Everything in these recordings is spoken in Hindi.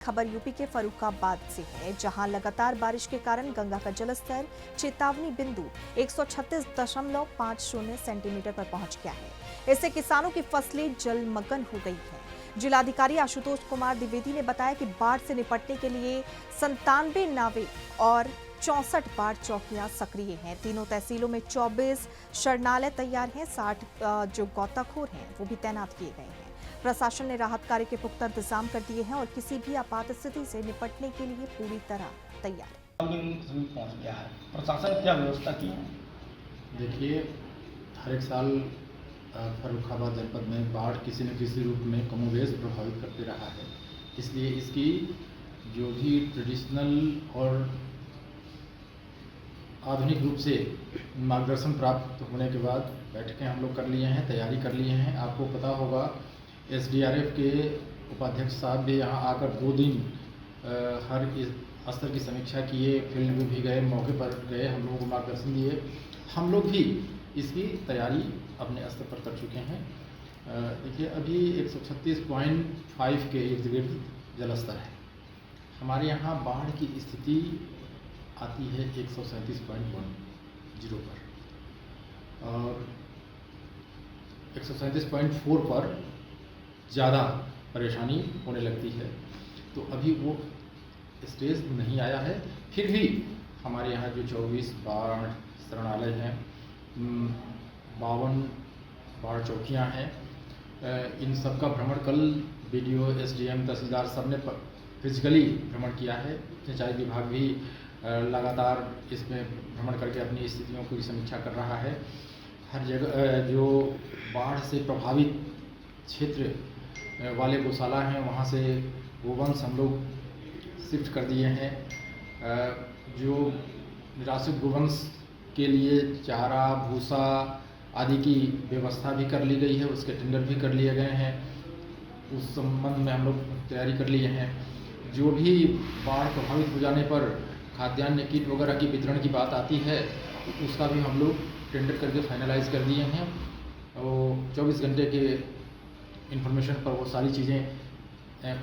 खबर यूपी के फर्रुखाबाद से है, जहां लगातार बारिश के कारण गंगा का जलस्तर चेतावनी बिंदु 136.50 सेंटीमीटर पर पहुंच गया है। इससे किसानों की फसलें जलमग्न हो गई हैं। जिलाधिकारी आशुतोष कुमार द्विवेदी ने बताया कि बाढ़ से निपटने के लिए 97 नावें और 64 बाढ़ चौकियां सक्रिय हैं। तीनों तहसीलों में 24 शरणालय तैयार हैं। 60 जो गोताखोर हैं वो भी तैनात किए गए हैं। प्रशासन ने राहत कार्य के पुख्ता इंतजाम कर दिए हैं और किसी भी आपात स्थिति से निपटने के लिए पूरी तरह तैयार है। पहुंच गया है। प्रशासन ने क्या व्यवस्था की है? देखिए, हर एक साल फर्रुखाबाद जनपद में बाढ़ किसी न किसी रूप में कमोबेश प्रभावित करते रहा है। इसलिए इसकी जो भी ट्रेडिशनल और आधुनिक रूप से मार्गदर्शन प्राप्त होने के बाद बैठकें हम लोग कर लिए हैं, तैयारी कर लिए हैं। आपको पता होगा SDRF के उपाध्यक्ष साहब भी यहाँ आकर 2 दिन हर स्तर की समीक्षा किए, फील्ड में भी गए, मौके पर गए, हम लोगों को मार्गदर्शन दिए। हम लोग भी इसकी तैयारी अपने स्तर पर कर चुके हैं। देखिए, अभी 136.5 के इर्द गिर्द जलस्तर है। हमारे यहाँ बाढ़ की स्थिति आती है 137.10 पर और 137.4 पर ज़्यादा परेशानी होने लगती है। तो अभी वो स्टेज नहीं आया है। फिर भी हमारे यहाँ जो 24 बाढ़ शरणालय हैं, 52 बाढ़ चौकियाँ हैं, इन सब का भ्रमण कल BDO, SDM, तहसीलदार सब ने फिजिकली भ्रमण किया है। सिंचाई विभाग भी लगातार इसमें भ्रमण करके अपनी स्थितियों की समीक्षा कर रहा है। हर जगह जो बाढ़ से प्रभावित क्षेत्र वाले गौशाला हैं, वहाँ से गोवंश हम लोग शिफ्ट कर दिए हैं। जो निराश्रित गोवंश के लिए चारा, भूसा आदि की व्यवस्था भी कर ली गई है, उसके टेंडर भी कर लिए गए हैं। उस संबंध में हम लोग तैयारी कर लिए हैं। जो भी बाढ़ प्रभावित हो जाने पर खाद्यान्न किट वगैरह की वितरण की बात आती है, तो उसका भी हम लोग टेंडर करके फाइनलाइज कर दिए हैं। और 24 घंटे के इन्फॉर्मेशन पर वो सारी चीज़ें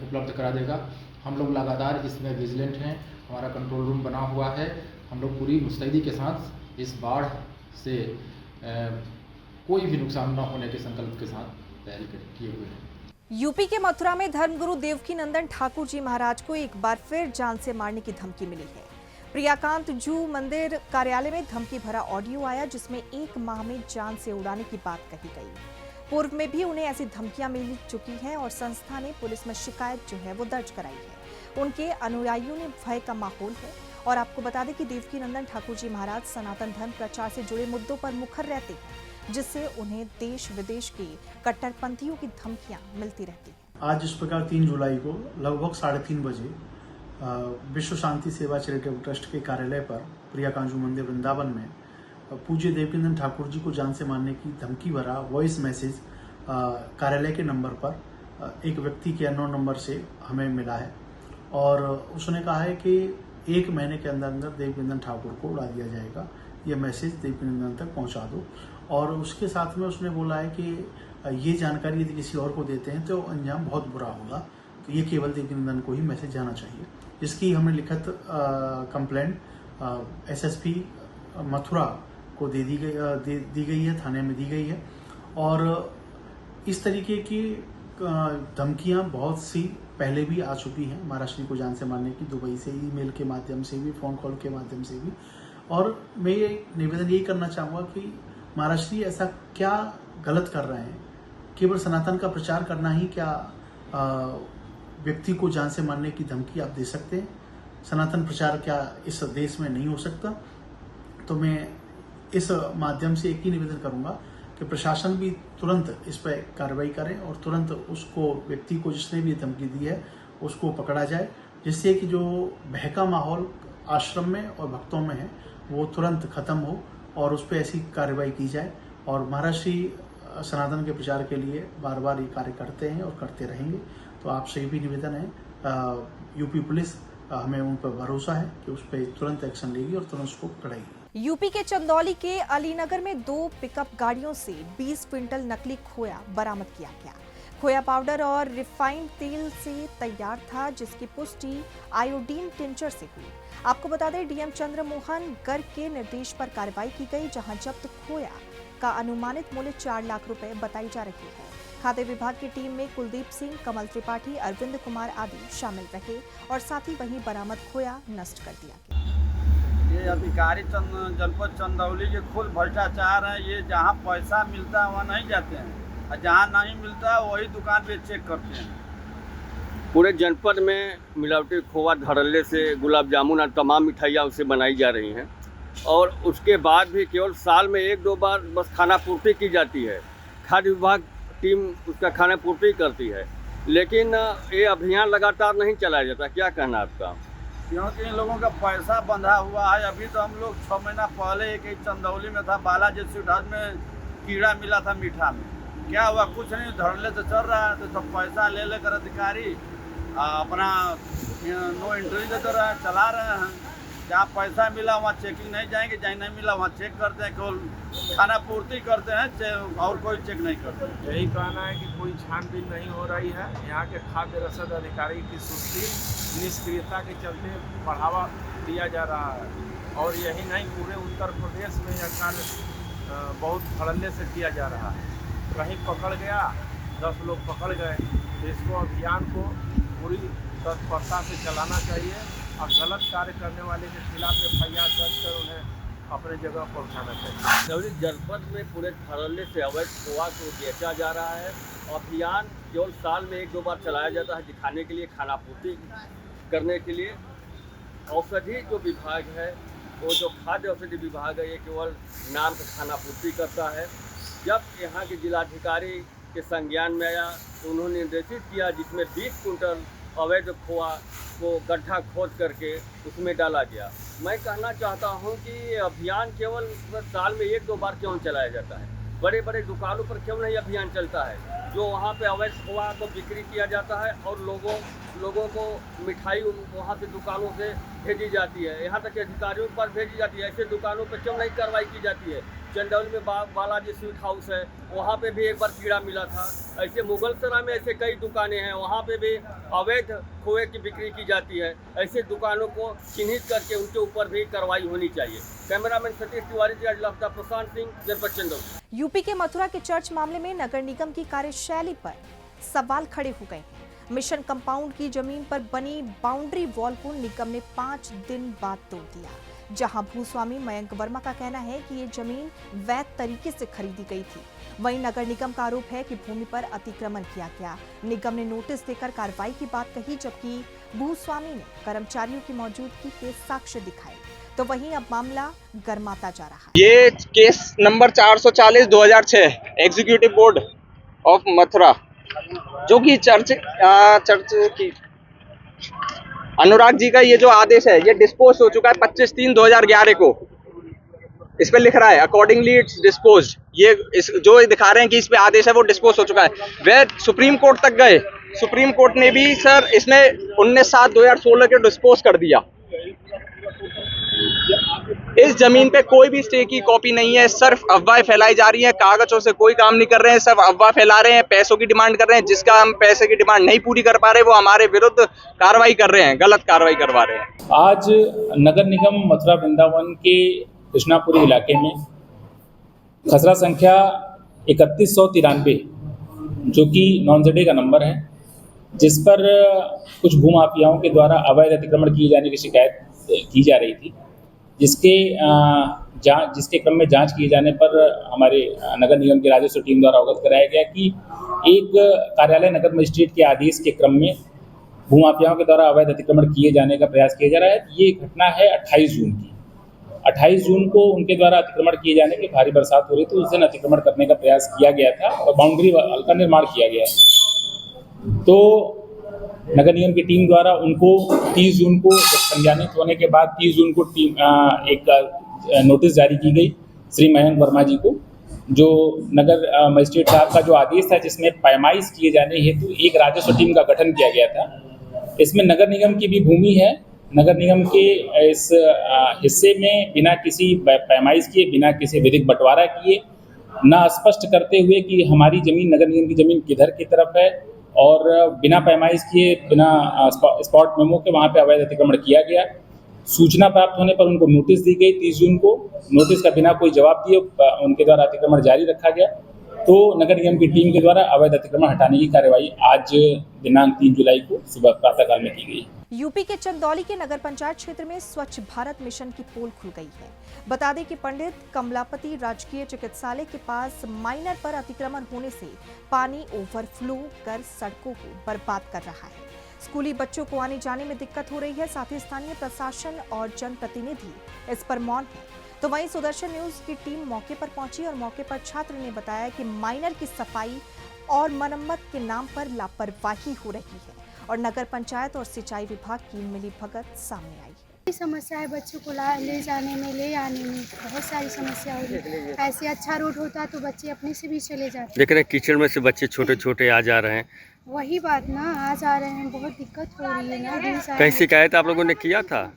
उपलब्ध करा देगा। हम लोग लगातार इसमें विजिलेंट हैं। हमारा कंट्रोल रूम बना हुआ है। हम लोग पूरी मुस्तैदी के साथ इस बाढ़ से कोई भी नुकसान न होने के संकल्प के साथ तैयारी किए हुए हैं। यूपी के मथुरा में धर्मगुरु देवकीनंदन ठाकुर जी महाराज को एक बार फिर जान से मारने की धमकी मिली है। प्रियाकांत जू मंदिर कार्यालय में धमकी भरा ऑडियो आया, जिसमें 1 माह में जान से उड़ाने की बात कही गई। पूर्व में भी उन्हें ऐसी धमकियां मिल चुकी हैं और संस्था ने पुलिस में शिकायत जो है वो दर्ज कराई है। उनके अनुयायियों ने भय का माहौल है। और आपको बता दें कि देवकीनंदन ठाकुर जी महाराज सनातन धर्म प्रचार से जुड़े मुद्दों पर मुखर रहते हैं, जिससे उन्हें देश विदेश के कट्टरपंथियों की धमकियां मिलती रहती हैं। आज इस प्रकार 3 जुलाई को लगभग 3:30 बजे विश्व शांति सेवा चैरिटेबल ट्रस्ट के कार्यालय पर प्रियाकांजू मंदिर वृंदावन में पूज्य देवकीनंदन ठाकुर जी को जान से मारने की धमकी भरा वॉइस मैसेज कार्यालय के नंबर पर एक व्यक्ति के अननोन नंबर से हमें मिला है। और उसने कहा है कि 1 महीने के अंदर अंदर देवकीनंदन ठाकुर को उड़ा दिया जाएगा, यह मैसेज देवकीनंदन तक पहुंचा दो। और उसके साथ में उसने बोला है कि ये जानकारी यदि किसी और को देते हैं तो अंजाम बहुत बुरा होगा, तो ये केवल देवकीनंदन को ही मैसेज जाना चाहिए। जिसकी हमने लिखित कंप्लेंट SSP मथुरा को दी गई है, थाने में दी गई है। और इस तरीके की धमकियां बहुत सी पहले भी आ चुकी हैं महाराष्ट्र को जान से मारने की, दुबई से, ईमेल के माध्यम से भी, फोन कॉल के माध्यम से भी। और मैं ये निवेदन यही करना चाहूँगा कि महाराष्ट्री ऐसा क्या गलत कर रहे हैं? केवल सनातन का प्रचार करना ही क्या व्यक्ति को जान से मारने की धमकी आप दे सकते हैं? सनातन प्रचार क्या इस देश में नहीं हो सकता? तो मैं इस माध्यम से एक ही निवेदन करूंगा कि प्रशासन भी तुरंत इस पर कार्रवाई करे और तुरंत उसको, व्यक्ति को जिसने भी धमकी दी है, उसको पकड़ा जाए, जिससे कि जो बहका माहौल आश्रम में और भक्तों में है वो तुरंत खत्म हो और उस पर ऐसी कार्रवाई की जाए। और महाराष्ट्री सनातन के प्रचार के लिए बार बार ये कार्य करते हैं और करते रहेंगे। तो आपसे भी निवेदन है, यूपी पुलिस, हमें उन पर भरोसा है कि उस पर तुरंत एक्शन लेगी और तुरंत उसको पकड़ेगी। यूपी के चंदौली के अलीनगर में 2 पिकअप गाड़ियों से 20 क्विंटल नकली खोया बरामद किया गया। खोया पाउडर और रिफाइंड तेल से तैयार था, जिसकी पुष्टि आयोडीन टिंचर से हुई। आपको बता दें, डीएम चंद्रमोहन गर्ग के निर्देश पर कार्रवाई की गई, जहां जब्त खोया का अनुमानित मूल्य 4 लाख रुपए बताई जा रही है। खाद्य विभाग की टीम में कुलदीप सिंह, कमल त्रिपाठी, अरविंद कुमार आदि शामिल रहे और साथ ही वहीं बरामद खोया नष्ट कर दिया गया। ये अधिकारी जनपद चंदौली के खुद भ्रष्टाचार है। ये जहाँ पैसा मिलता है वहाँ नहीं जाते हैं और जहाँ नहीं मिलता है वही दुकान पे चेक करते हैं। पूरे जनपद में मिलावटी खोआ धड़ल्ले से गुलाब जामुन और तमाम मिठाइयाँ उससे बनाई जा रही हैं और उसके बाद भी केवल साल में 1-2 बार बस खाना पूर्ति की जाती है। खाद्य विभाग टीम उसका खाना पूर्ति करती है, लेकिन ये अभियान लगातार नहीं चलाया जाता। क्या कहना आपका? क्योंकि इन लोगों का पैसा बंधा हुआ है। अभी तो हम लोग 6 महीना पहले एक चंदौली में था, बालाजी स्वीट हाउस में कीड़ा मिला था मीठा में। क्या हुआ? कुछ नहीं, धड़ल्ले से चल रहा है। तो सब पैसा ले लेकर अधिकारी अपना नो एंट्री देते रहे, चला रहे हैं। जहाँ पैसा मिला वहाँ चेकिंग नहीं जाएंगे, जहाँ नहीं मिला वहाँ चेक करते हैं, केवल खाना पूर्ति करते हैं और कोई चेक नहीं करते। यही कहना है कि कोई छानबीन नहीं हो रही है। यहाँ के खाद्य रसद अधिकारी की सुस्ती, निष्क्रियता के चलते बढ़ावा दिया जा रहा है। और यही नहीं, पूरे उत्तर प्रदेश में यह कार्य बहुत धड़ल्ले से किया जा रहा है। कहीं पकड़ गया, 10 लोग पकड़ गए, तो इसको अभियान को पूरी तत्परता से चलाना चाहिए और गलत कार्य करने वाले के खिलाफ FIR दर्ज कर उन्हें अपने जगह पहुंचाना चाहिए। चंदौली जनपद में पूरे धड़ल्ले से अवैध खोआ को बेचा जा रहा है। अभियान केवल साल में 1-2 बार चलाया जाता है, दिखाने के लिए, खाना पूर्ति करने के लिए। औषधि जो विभाग है, वो जो खाद्य औषधि विभाग है, ये केवल नाम का खाना पूर्ति करता है। जब यहाँ के जिलाधिकारी के संज्ञान में आया तो उन्होंने निर्देशित किया, जिसमें 20 कुंटल अवैध खोआ को गड्ढा खोद करके उसमें डाला गया। मैं कहना चाहता हूं कि ये अभियान केवल साल में 1-2 बार क्यों चलाया जाता है? बड़े बड़े दुकानों पर क्यों नहीं अभियान चलता है, जो वहां पे अवैध खोआ को बिक्री किया जाता है और लोगों को मिठाई वहां से दुकानों से भेजी जाती है, यहाँ तक कि अधिकारियों पर भेजी जाती है। ऐसे दुकानों पर क्यों नहीं कार्रवाई की जाती है? चंदौली में बालाजी स्वीट हाउस है, वहाँ पे भी एक बार कीड़ा मिला था। ऐसे मुगलसराय में ऐसे कई दुकानें हैं, वहाँ पे भी अवैध खोए की बिक्री की जाती है। ऐसे दुकानों को चिन्हित करके उनके ऊपर भी कार्रवाई होनी चाहिए। कैमरामैन सतीश तिवारी के साथ प्रशांत सिंह, जनपद चंदौली। यूपी के मथुरा के चर्च मामले में नगर निगम की कार्यशैली पर सवाल खड़े हो गए हैं। मिशन कंपाउंड की जमीन पर बनी बाउंड्री वॉल को निगम ने 5 दिन बाद तोड़ दिया, जहां भूस्वामी मयंक वर्मा का कहना है कि ये जमीन वैध तरीके से खरीदी गई थी। वहीं नगर निगम का आरोप है कि भूमि पर अतिक्रमण किया गया। निगम ने नोटिस देकर कार्रवाई की बात कही, जबकि भूस्वामी ने कर्मचारियों की मौजूदगी के साक्ष्य दिखाए। तो वहीं अब मामला गर्माता जा रहा है। ये case number 440/2006 executive board of Mathura, जो कि चर्च की अनुराग जी का ये जो आदेश है, ये डिस्पोज हो चुका है 25/3/2011 को। इस पे लिख रहा है अकॉर्डिंगली इट्स डिस्पोज्ड। ये जो दिखा रहे हैं कि इस पे आदेश है, वो डिस्पोज हो चुका है। वे सुप्रीम कोर्ट तक गए, सुप्रीम कोर्ट ने भी सर इसमें 19/7/2016 के डिस्पोज कर दिया। इस जमीन पे कोई भी स्टे की कॉपी नहीं है, सिर्फ अफवाहें फैलाई जा रही हैं। कागजों से कोई काम नहीं कर रहे हैं, सिर्फ अफवाह फैला रहे हैं, पैसों की डिमांड कर रहे हैं। जिसका हम पैसे की डिमांड नहीं पूरी कर पा रहे, वो हमारे विरुद्ध कार्रवाई कर रहे हैं, गलत कार्रवाई करवा रहे हैं। आज नगर निगम मथुरा वृंदावन के कृष्णापुरी इलाके में खसरा संख्या 3193, जो कि नॉन-जेडे का नंबर है, जिस पर कुछ भूमाफियाओं के द्वारा अवैध अतिक्रमण किए जाने की शिकायत की जा रही थी, जिसके क्रम में जांच किए जाने पर हमारे नगर निगम की राजस्व टीम द्वारा अवगत कराया गया कि एक कार्यालय नगर मजिस्ट्रेट के आदेश के क्रम में भूमाफियाओं के द्वारा अवैध अतिक्रमण किए जाने का प्रयास किया जा रहा है। ये घटना है 28 जून की। 28 जून को उनके द्वारा अतिक्रमण किए जाने की भारी बरसात हो रही थी, उस दिन अतिक्रमण करने का प्रयास किया गया था और बाउंड्री वाल का निर्माण किया गया है। तो नगर निगम की टीम द्वारा उनको 30 जून को संज्ञानित होने के बाद 30 जून को एक नोटिस जारी की गई श्री मयंक वर्मा जी को, जो नगर मजिस्ट्रेट साहब का जो आदेश था, जिसमें पैमाइश किए जाने हेतु एक राजस्व टीम का गठन किया गया था। इसमें नगर निगम की भी भूमि है। नगर निगम के इस हिस्से में बिना किसी पैमाइश किए, बिना किसी विधिक बंटवारा किए ना स्पष्ट करते हुए कि हमारी ज़मीन नगर निगम की ज़मीन किधर की तरफ है, और बिना पैमाइश किए, बिना स्पॉट मेमो के वहाँ पे अवैध अतिक्रमण किया गया। सूचना प्राप्त होने पर उनको नोटिस दी गई 30 जून को। नोटिस का बिना कोई जवाब दिए उनके द्वारा अतिक्रमण जारी रखा गया। तो नगर निगम की टीम के द्वारा अवैध अतिक्रमण हटाने की कार्यवाही आज दिनांक 3 जुलाई को सुबह प्रातःकाल में की गई। यूपी के चंदौली के नगर पंचायत क्षेत्र में स्वच्छ भारत मिशन की पोल खुल गई है। बता दें कि पंडित कमलापति राजकीय चिकित्सालय के पास माइनर पर अतिक्रमण होने से पानी ओवरफ्लो कर सड़कों को बर्बाद कर रहा है। स्कूली बच्चों को आने जाने में दिक्कत हो रही है। साथ ही स्थानीय प्रशासन और जनप्रतिनिधि इस पर मौन है। तो वहीं सुदर्शन न्यूज की टीम मौके पर पहुंची और मौके पर छात्र ने बताया कि माइनर की सफाई और मरम्मत के नाम पर लापरवाही हो रही है और नगर पंचायत और सिंचाई विभाग की मिलीभगत सामने आई है। समस्या है बच्चों को ले जाने में, ले आने में बहुत सारी समस्या हो रही है। ऐसे अच्छा रोड होता तो बच्चे अपने से भी चले जाते। देख रहे हैं कीचड़ में से बच्चे छोटे छोटे आ जा रहे हैं। वही बात ना, आ जा रहे हैं, बहुत दिक्कत हो रही है ना। कहीं शिकायत आप लोगों ने किया था?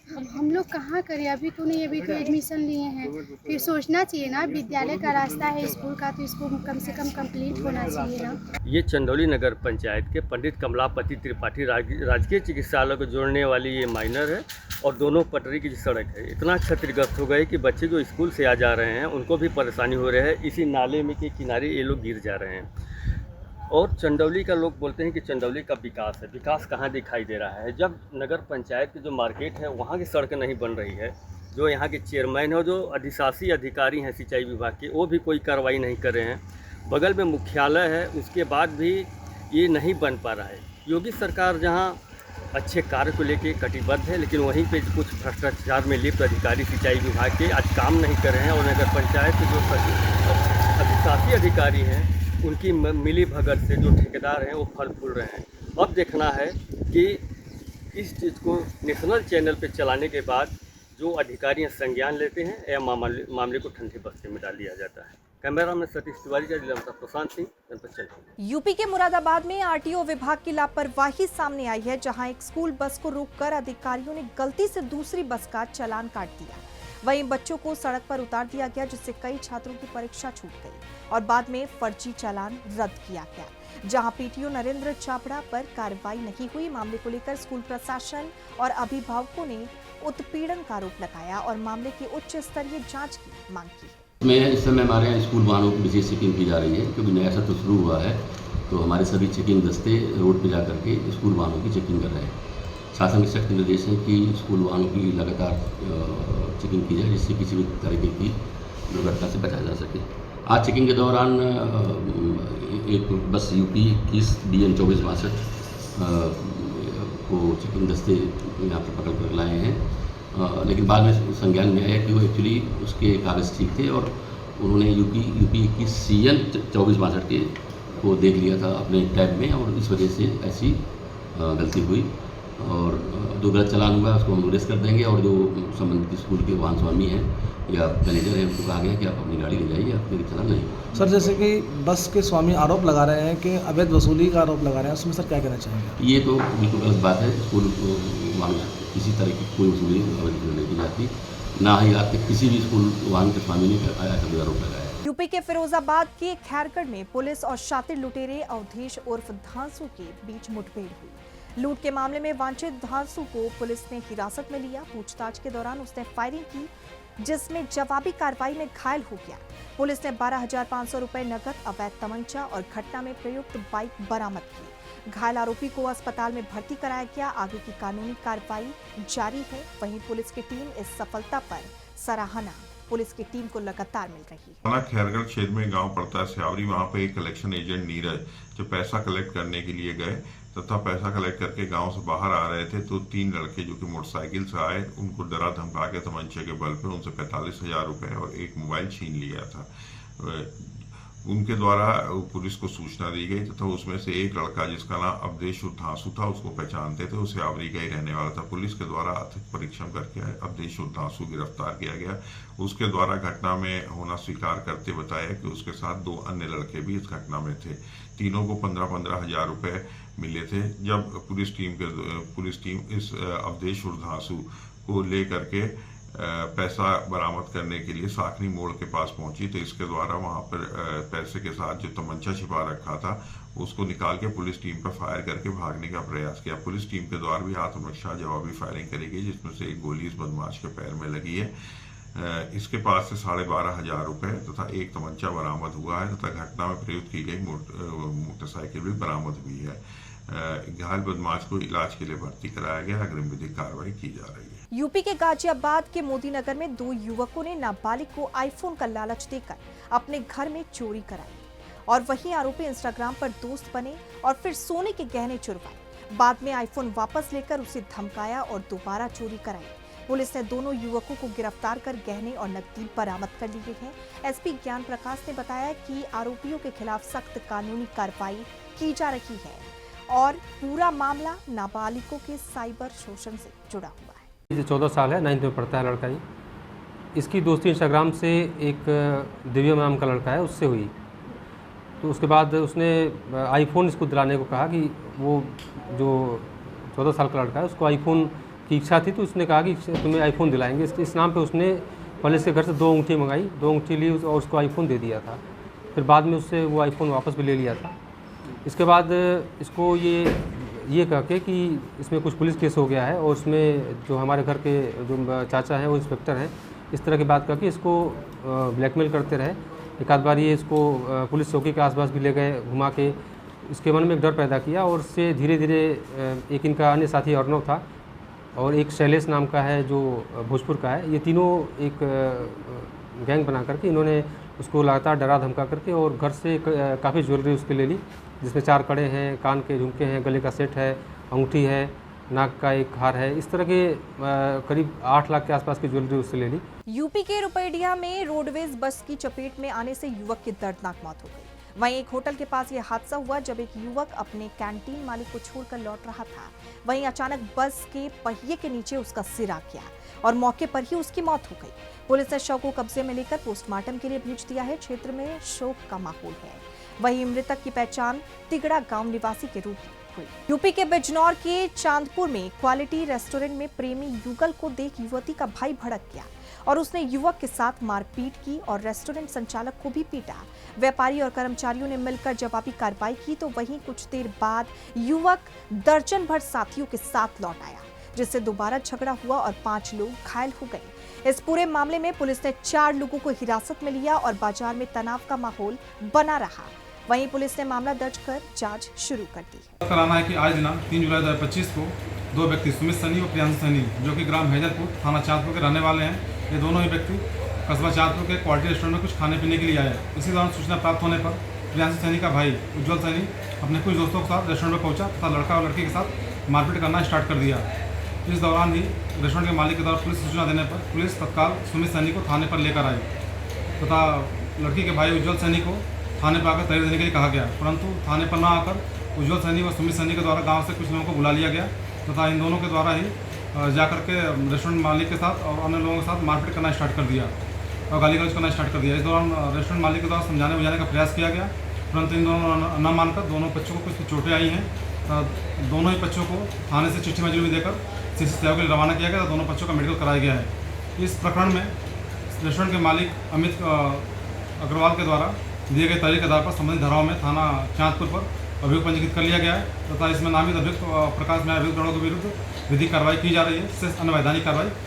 हम लोग कहाँ करें, अभी तो नहीं, अभी तो एडमिशन लिए हैं। फिर सोचना चाहिए ना, विद्यालय का रास्ता है स्कूल का, तो इसको कम से कम कंप्लीट होना चाहिए ना। ये चंदौली नगर पंचायत के पंडित कमलापति त्रिपाठी राजकीय चिकित्सालय को जोड़ने वाली ये माइनर है और दोनों पटरी की सड़क है। इतना क्षतिग्रस्त हो गए कि बच्चे जो स्कूल से आ जा रहे हैं उनको भी परेशानी हो रही है। इसी नाले में के किनारे ये लोग गिर जा रहे हैं। और चंदौली का लोग बोलते हैं कि चंदौली का विकास है। विकास कहाँ दिखाई दे रहा है जब नगर पंचायत की जो मार्केट है वहाँ की सड़क नहीं बन रही है। जो यहाँ के चेयरमैन है, जो अधिशासी अधिकारी हैं सिंचाई विभाग के, वो भी कोई कार्रवाई नहीं कर रहे हैं। बगल में मुख्यालय है, उसके बाद भी ये नहीं बन पा रहा है। योगी सरकार जहाँ अच्छे कार्य को लेके कटिबद्ध है, लेकिन वहीं पे कुछ भ्रष्टाचार में लिप्त अधिकारी सिंचाई विभाग के आज काम नहीं कर रहे हैं। और नगर पंचायत के जो अधिशासी अधिकारी हैं उनकी मिली भगत से जो ठेकेदार हैं वो फल फूल रहे हैं। अब देखना है कि इस चीज़ को नेशनल चैनल पे चलाने के बाद जो अधिकारी संज्ञान लेते हैं या मामले को ठंडे बस्ते में डाल दिया जाता है। कैमरा में सतीश तिवारी का जिला प्रशांत सिंह, जनपद चंदौली। यूपी के मुरादाबाद में आरटीओ विभाग की लापरवाही सामने आई है, जहां एक स्कूल बस को रोककर अधिकारियों ने गलती से दूसरी बस का चालान काट दिया। वहीं बच्चों को सड़क पर उतार दिया गया, जिससे कई छात्रों की परीक्षा छूट गई और बाद में फर्जी चालान रद्द किया गया। जहां पीटीओ नरेंद्र चापड़ा पर कार्रवाई नहीं हुई। मामले को लेकर स्कूल प्रशासन और अभिभावकों ने उत्पीड़न का आरोप लगाया और मामले की उच्च स्तरीय जांच की मांग की। इस समय हमारे यहाँ स्कूल वाहनों की विशेष चेकिंग की जा रही है, क्योंकि नया सत्र शुरू हुआ है। तो हमारे सभी चेकिंग दस्ते रोड पर जा करके स्कूल वाहनों की चेकिंग कर रहे हैं। शासन के सख्त निर्देश है कि स्कूल वाहनों की लगातार चेकिंग की जाए, जिससे किसी भी तरीके की दुर्घटना से बचा जा सके। आज चेकिंग के दौरान एक बस यूपी 21 DN 2462 को चेकिंग दस्ते यहाँ पर पकड़ कर लाए हैं। लेकिन बाद में संज्ञान में आया कि वो एक्चुअली उसके कागज़ ठीक थे और उन्होंने यूपी 21 CN 2462 के को देख लिया था अपने टैब में, और इस वजह से ऐसी गलती हुई। और जो गलत चालान हुआ उसको हम नोटिस कर देंगे, और जो संबंधित स्कूल के वाहन स्वामी हैं या मैनेजर हैं उनको कहा गया कि आप अपनी गाड़ी ले जाइए, आपके चालान नहीं। सर, जैसे कि बस के स्वामी आरोप लगा रहे हैं कि अवैध वसूली का आरोप लगा रहे हैं, उसमें सर क्या कहना चाहेंगे? ये तो बिल्कुल गलत बात है। स्कूल वाहन किसी तरह की कोई वसूली नहीं की जाती, ना ही आज तक किसी भी स्कूल वाहन के स्वामी ने ऐसा आरोप लगाया। यूपी के फिरोजाबाद के खैरगढ़ में पुलिस और शातिर लुटेरे अवधेश उर्फ धांसू के बीच मुठभेड़ हुई। लूट के मामले में वांछित धांसू को पुलिस ने हिरासत में लिया। पूछताछ के दौरान उसने फायरिंग की, जिसमें जवाबी कार्रवाई में घायल हो गया। पुलिस ने 12,500 रुपए नकद, अवैध तमंचा और घटना में प्रयुक्त बाइक बरामद की। घायल आरोपी को अस्पताल में भर्ती कराया गया। आगे की कानूनी कार्रवाई जारी है। वहीं पुलिस की टीम इस सफलता पर सराहना पुलिस की टीम को लगातार मिल रही है। खैरगढ़ क्षेत्र में गांव पड़ता है स्यावरी, वहां पे एक कलेक्शन एजेंट नीरज जो पैसा कलेक्ट करने के लिए गए तथा पैसा कलेक्ट करके गांव से बाहर आ रहे थे, तो 3 लड़के जो कि मोटरसाइकिल से आए, उनको डरा धमका के तमंचे के बल पे उनसे 45,000 रुपए और एक मोबाइल छीन लिया था। उनके द्वारा पुलिस को सूचना दी गई तथा उसमें से एक लड़का जिसका नाम अवधेश धांसू था, उसको पहचानते थे, उसे आवरी का ही रहने वाला था। पुलिस के द्वारा आर्थिक परीक्षण करके अवधेश धांसू गिरफ्तार किया गया। उसके द्वारा घटना में होना स्वीकार करते बताया कि उसके साथ 2 अन्य लड़के भी इस घटना में थे। तीनों को 15,000 रुपए मिले थे। जब पुलिस टीम इस अवधेश धांसू को ले करके पैसा बरामद करने के लिए साखनी मोड़ के पास पहुंची, तो इसके द्वारा वहां पर पैसे के साथ जो तमंचा छिपा रखा था उसको निकाल के पुलिस टीम पर फायर करके भागने का प्रयास किया। पुलिस टीम के द्वारा भी आत्मरक्षा जवाबी फायरिंग करी गई, जिसमें से एक गोली इस बदमाश के पैर में लगी है। इसके पास से 12,500 रुपए तथा एक तमंचा बरामद हुआ है तथा घटना में प्रयुक्त की गई मोटरसाइकिल भी बरामद हुई है। घायल बदमाश को इलाज के लिए भर्ती कराया गया। अग्रिम विधिक कार्रवाई की जा रही है। यूपी के गाजियाबाद के मोदीनगर में 2 युवकों ने नाबालिग को आईफोन का लालच देकर अपने घर में चोरी कराई और वहीं आरोपी इंस्टाग्राम पर दोस्त बने और फिर सोने के गहने चुरवाए। बाद में आईफोन वापस लेकर उसे धमकाया और दोबारा चोरी कराई। पुलिस ने दोनों युवकों को गिरफ्तार कर गहने और नकदी बरामद कर ली गई है। एसपी ज्ञान प्रकाश ने बताया कि आरोपियों के खिलाफ सख्त कानूनी कार्रवाई की जा रही है और पूरा मामला नाबालिगों के साइबर शोषण से जुड़ा हुआ है। 14 साल है, 9th में पढ़ता है लड़का ही। इसकी दोस्ती इंस्टाग्राम से एक दिव्या नाम का लड़का है उससे हुई, तो उसके बाद उसने आईफोन इसको दिलाने को कहा कि वो जो 14 साल का लड़का है उसको आईफोन की इच्छा थी, तो उसने कहा कि तुम्हें आईफोन दिलाएंगे। इस नाम पे उसने पहले से घर से 2 अंगूठी मंगाई, 2 अंगूठी ली और उसको आईफोन दे दिया था। फिर बाद में उससे वो आईफोन वापस भी ले लिया था। इसके बाद इसको ये कह के कि इसमें कुछ पुलिस केस हो गया है और उसमें जो हमारे घर के जो चाचा हैं वो इंस्पेक्टर हैं, इस तरह की बात करके इसको ब्लैकमेल करते रहे। एक आध बार ये इसको पुलिस चौकी के आसपास भी ले गए घुमा के, इसके मन में एक डर पैदा किया और उससे धीरे धीरे एक इनका अन्य साथी अर्नव था और एक शैलेश नाम का है जो भोजपुर का है, ये तीनों एक गैंग बना करके इन्होंने उसको लगातार डरा धमका करके और घर से काफ़ी ज्वेलरी उसके ले ली, जिसमें 4 कड़े हैं, कान के झुमके हैं, गले का सेट है, अंगूठी है, नाक का एक हार है। इस तरह के करीब 8 लाख के आसपास की ज्वेलरी उससे ले ली। यूपी के रुपैडिया में रोडवेज बस की चपेट में आने से युवक की दर्दनाक मौत हो गई। वहीं एक होटल के पास यह हादसा हुआ जब एक युवक अपने कैंटीन मालिक को छोड़कर लौट रहा था। वहीं अचानक बस के पहिए के नीचे उसका सिर आ गया और मौके पर ही उसकी मौत हो गई। पुलिस ने शव को कब्जे में लेकर पोस्टमार्टम के लिए भेज दिया है। क्षेत्र में शोक का माहौल है। वहीं मृतक की पहचान तिगड़ा गांव निवासी के रूप में हुई। यूपी के बिजनौर के चांदपुर में क्वालिटी रेस्टोरेंट में प्रेमी युगल को देख युवती का भाई भड़क गया और उसने युवक के साथ मारपीट की और रेस्टोरेंट संचालक को भी पीटा। व्यापारी और कर्मचारियों ने मिलकर जवाबी कार्रवाई की तो वहीं कुछ देर बाद युवक दर्जन भर साथियों के साथ लौट आया, जिससे दोबारा झगड़ा हुआ और 5 लोग घायल हो गए। इस पूरे मामले में पुलिस ने 4 लोगों को हिरासत में लिया और बाजार में तनाव का माहौल बना रहा। वहीं पुलिस ने मामला दर्ज कर जांच शुरू कर दी है। कराना है कि आज दिनांक 3 जुलाई 2025 को 2 व्यक्ति सुमित सैनी और प्रियांशु सैनी जो कि ग्राम हैजरपुर थाना चांदपुर के रहने वाले हैं, ये दोनों ही व्यक्ति कस्बा चांदपुर के क्वालिटी रेस्टोरेंट में कुछ खाने पीने के लिए आए। इसी दौरान सूचना प्राप्त होने पर प्रियांशु सैनी का भाई उज्ज्वल सैनी अपने कुछ दोस्तों के साथ रेस्टोरेंट में पहुंचा तथा लड़का और लड़की के साथ मारपीट करना स्टार्ट कर दिया। इस दौरान ही रेस्टोरेंट के मालिक के द्वारा पुलिस सूचना देने पर पुलिस तत्काल सुमित सैनी को थाने पर लेकर आई तथा लड़की के भाई उज्ज्वल सैनी को थाने पर आकर तहरीर देने के लिए कहा गया, परंतु थाने पर न आकर उज्ज्वल सैनी व सुमित सैनी के द्वारा गांव से कुछ लोगों को बुला लिया गया तथा इन दोनों के द्वारा ही जाकर के रेस्टोरेंट मालिक के साथ और अन्य लोगों के साथ मारपीट करना स्टार्ट कर दिया और गाली गलौज करना स्टार्ट कर दिया। इस दौरान रेस्टोरेंट मालिक के द्वारा समझाने बुझाने का प्रयास किया गया, परंतु इन दोनों न मानकर दोनों बच्चों को कुछ चोटें आई हैं। दोनों ही बच्चों को थाने से चिट्ठी मंजूरी देकर सीसी सहयोग के लिए रवाना किया गया। दोनों बच्चों का मेडिकल कराया गया है। इस प्रकरण में रेस्टोरेंट के मालिक अमित अग्रवाल के द्वारा दिए गए तारीख के आधार पर संबंधित धाराओं में थाना चांदपुर पर अभियोग पंजीकृत कर लिया गया है तथा इसमें नामित अभियुक्त प्रकाश में अभियुक्त के विरुद्ध विधिक कार्रवाई की जा रही है। अन्य वैधानिक कार्रवाई